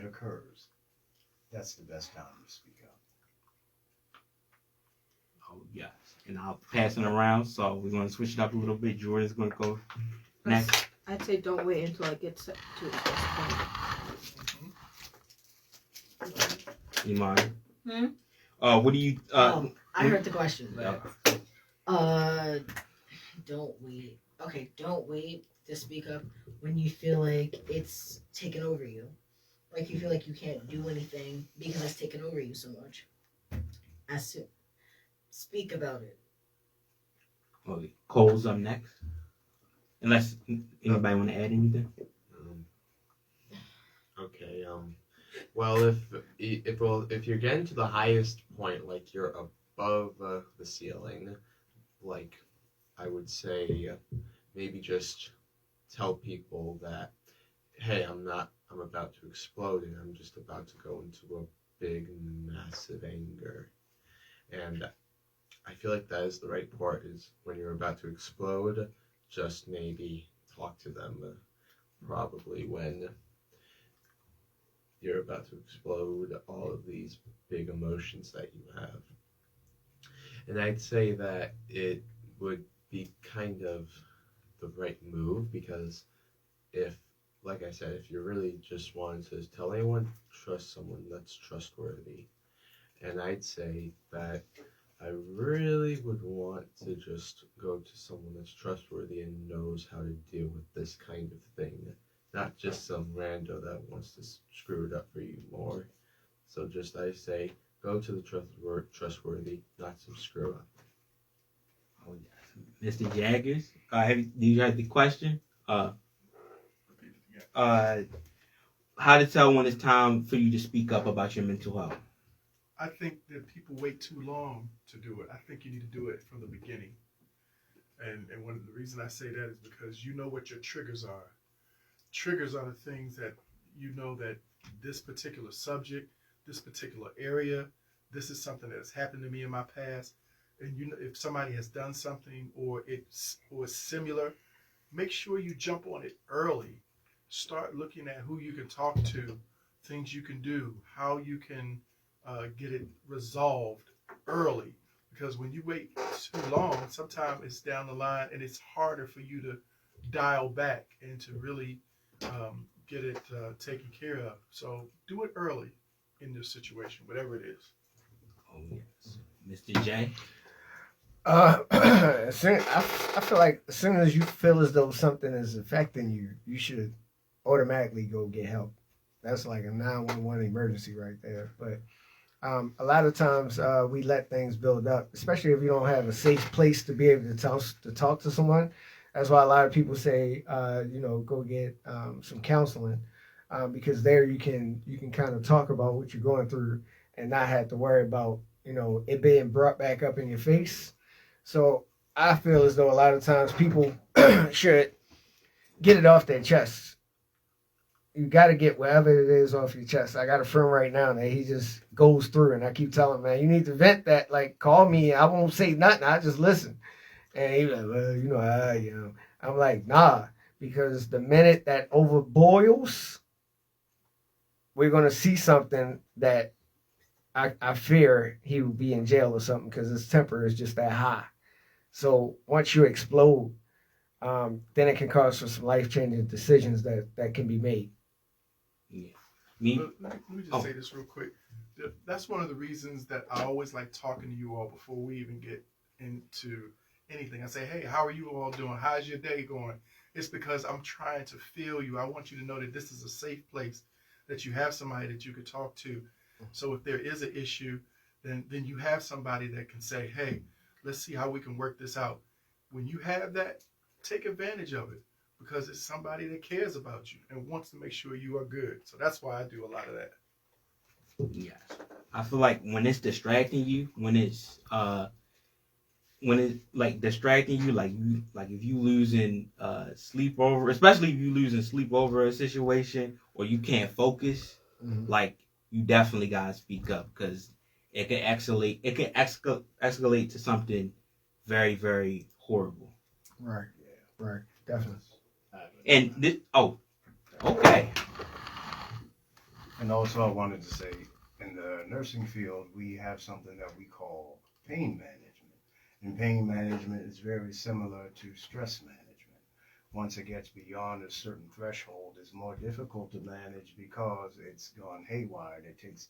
occurs. That's the best time to speak up. Oh yes, and I'll pass it around. So we're going to switch it up a little bit. Jordan's going to go next. I'd say don't wait until I get to a certain point. You mind? Hmm? What do you? I heard the question. Yeah. Don't wait. Okay, don't wait to speak up when you feel like it's taken over you. Like you feel like you can't do anything because it's taken over you so much. Speak about it. Okay. Cole's up next. Unless anybody want to add anything. Okay. Well, if you're getting to the highest point, like you're above the ceiling, like I would say, maybe just tell people that, hey, I'm about to explode, and I'm just about to go into a big, massive anger, and I feel like that is the right part. Is when you're about to explode, just maybe talk to them. Probably when you're about to explode all of these big emotions that you have. And I'd say that it would be kind of the right move because like I said, if you really just wanted to tell anyone, trust someone that's trustworthy. And I'd say that I really would want to just go to someone that's trustworthy and knows how to deal with this kind of thing. Not just some rando that wants to screw it up for you more. So just I say, go to the trustworthy, not some screw up. Oh yes, Mr. Jaggers. Do you have the question? How to tell when it's time for you to speak up about your mental health? I think that people wait too long to do it. I think you need to do it from the beginning. And one of the reason I say that is because you know what your triggers are. Triggers are the things that you know that this particular subject, this particular area, this is something that has happened to me in my past. And you know, if somebody has done something or it's similar, make sure you jump on it early. Start looking at who you can talk to, things you can do, how you can get it resolved early. Because when you wait too long, sometimes it's down the line and it's harder for you to dial back and to really get it taken care of. So do it early in this situation, whatever it is. Oh yes, Mr. J. I feel like as soon as you feel as though something is affecting you, you should automatically go get help. That's like a 911 emergency right there. But a lot of times we let things build up, especially if you don't have a safe place to be able to talk to someone. That's why a lot of people say, go get some counseling because there you can kind of talk about what you're going through and not have to worry about it being brought back up in your face. So I feel as though a lot of times people should get it off their chest. You got to get whatever it is off your chest. I got a friend right now that he just goes through, and I keep telling him, man, you need to vent that. Like, call me. I won't say nothing. I just listen. And he's like, well, I'm like, nah, because the minute that overboils, we're going to see something that I fear he will be in jail or something because his temper is just that high. So once you explode, then it can cause for some life-changing decisions that can be made. Yeah. Let me just say this real quick. That's one of the reasons that I always like talking to you all before we even get into anything. I say, hey, how are you all doing? How's your day going? It's because I'm trying to feel you. I want you to know that this is a safe place, that you have somebody that you could talk to. So if there is an issue, then you have somebody that can say, hey, let's see how we can work this out. When you have that, take advantage of it. because it's somebody that cares about you and wants to make sure you are good. So that's why I do a lot of that. Yes. I feel like when it's distracting you, when it's like distracting you, like if you losing sleep over, especially if you losing sleep over a situation or you can't focus, like you definitely gotta speak up because it can escalate to something very, very horrible. Right. Right. Definitely. And this, okay. And also, I wanted to say, in the nursing field, we have something that we call pain management. And pain management is very similar to stress management. Once it gets beyond a certain threshold, it's more difficult to manage because it's gone haywire. It takes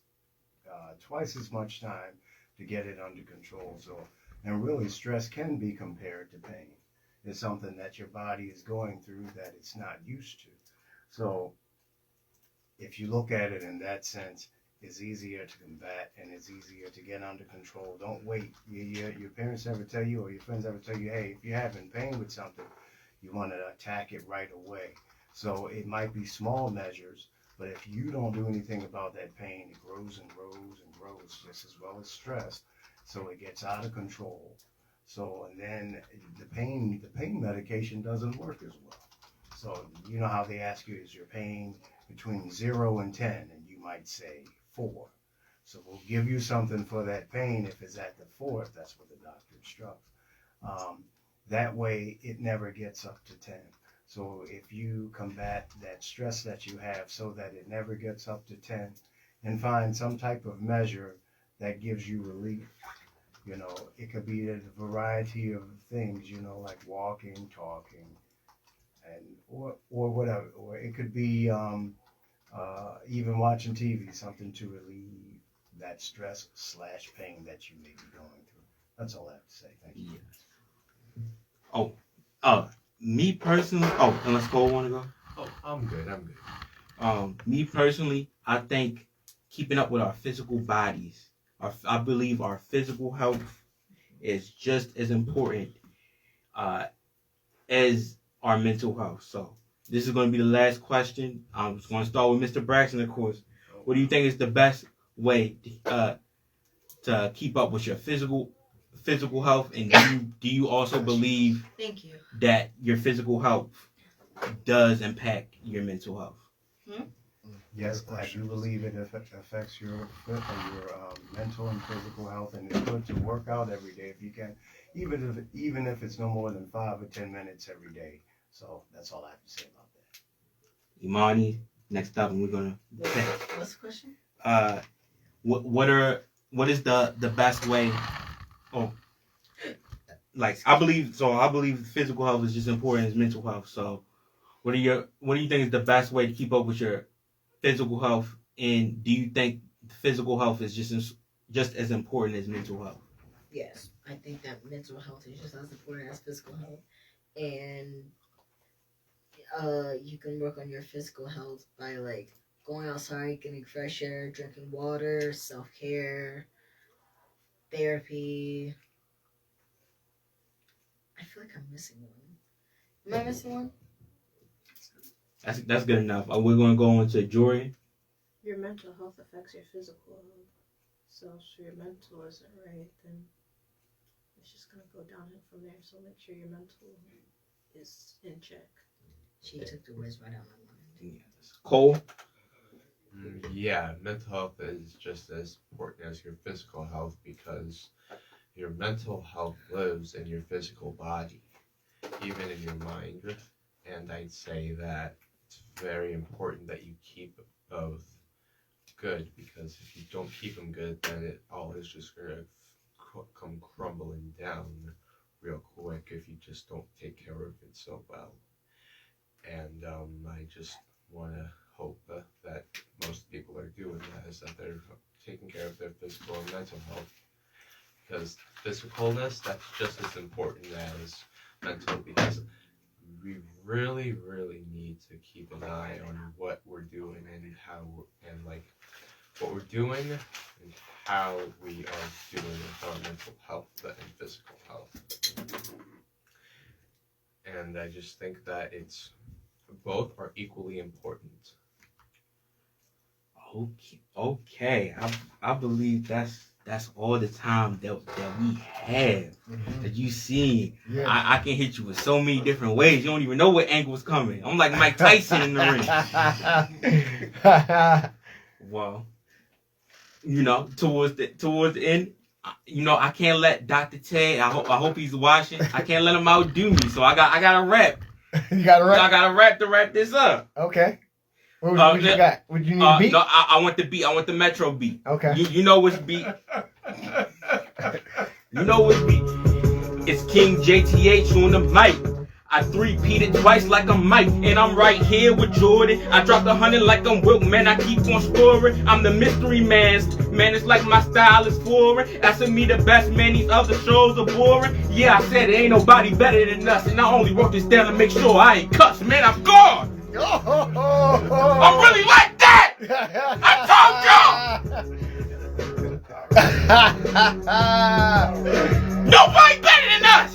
twice as much time to get it under control. So, and really, stress can be compared to pain. It's something that your body is going through that it's not used to. So, if you look at it in that sense, it's easier to combat and it's easier to get under control. Don't wait. Your parents ever tell you or your friends ever tell you, hey, if you're having pain with something, you want to attack it right away. So it might be small measures, but if you don't do anything about that pain, it grows and grows and grows just as well as stress. So it gets out of control. So, and then the pain medication doesn't work as well. So you know how they ask you, is your pain between 0 and 10? And you might say 4. So we'll give you something for that pain. If it's at the 4th, that's what the doctor instructs. That way it never gets up to 10. So if you combat that stress that you have so that it never gets up to 10 and find some type of measure that gives you relief, you know, it could be a variety of things, you know, like walking, talking, and or whatever. Or it could be even watching TV, something to relieve that stress / pain that you may be going through. That's all I have to say. Thank you. Me personally. Unless Cole want to go. Oh, I'm good. Me personally, I think keeping up with our physical bodies, I believe our physical health is just as important as our mental health. So this is going to be the last question. I'm just going to start with Mr. Braxton, of course. What do you think is the best way to keep up with your physical health, and do you also believe that your physical health does impact your mental health? Yes, I do believe it affects your mental and physical health, and it's good to work out every day if you can, even if it's no more than 5 or 10 minutes every day. So that's all I have to say about that. Imani, next up, and we're gonna. What's the question? What is the best way? I believe physical health is just important as mental health. So, what do you think is the best way to keep up with your physical health, and do you think physical health is just as important as mental health? Yes, I think that mental health is just as important as physical health, and you can work on your physical health by like going outside, getting fresh air, drinking water, self-care, therapy. I feel like I'm missing one. Am I missing one? That's good enough. We're going to go on to Jordan. Your mental health affects your physical health. So if your mental isn't right, then it's just going to go downhill from there. So make sure your mental is in check. She took the words right out of my mind. Yes. Cole? Yeah, mental health is just as important as your physical health because your mental health lives in your physical body, even in your mind. And I'd say that it's very important that you keep both good, because if you don't keep them good, then it all is just going to come crumbling down real quick if you just don't take care of it so well. And I just want to hope that most people are doing that, is that they're taking care of their physical and mental health, because physicalness, that's just as important as mental, because we really, really need to keep an eye on what we're doing and what we're doing and how we are doing with our mental health and physical health. and I just think that it's both are equally important. Okay. I believe that's all the time that we have. That you see. Yeah. I can hit you with so many different ways. You don't even know what angle is coming. I'm like Mike Tyson in the ring. Well, towards the end, I can't let Dr. Ted. I hope he's watching. I can't let him outdo me. So I gotta rap. You gotta rap. I gotta rap to wrap this up. Okay. What you got? Would you need a beat? No, I want the beat. I want the Metro beat. Okay. You know which beat? You know which beat? It's King JTH on the mic. I three-peated twice like a Mike, and I'm right here with Jordan. I dropped 100 like I'm Wilt, man, I keep on scoring. I'm the mystery man, it's like my style is foreign. Asking me the best, man, these other shows are boring. Yeah, I said it, ain't nobody better than us, and I only wrote this down to make sure I ain't cussed, man, I'm gone. I'm really like that. I told y'all. Nobody better than us.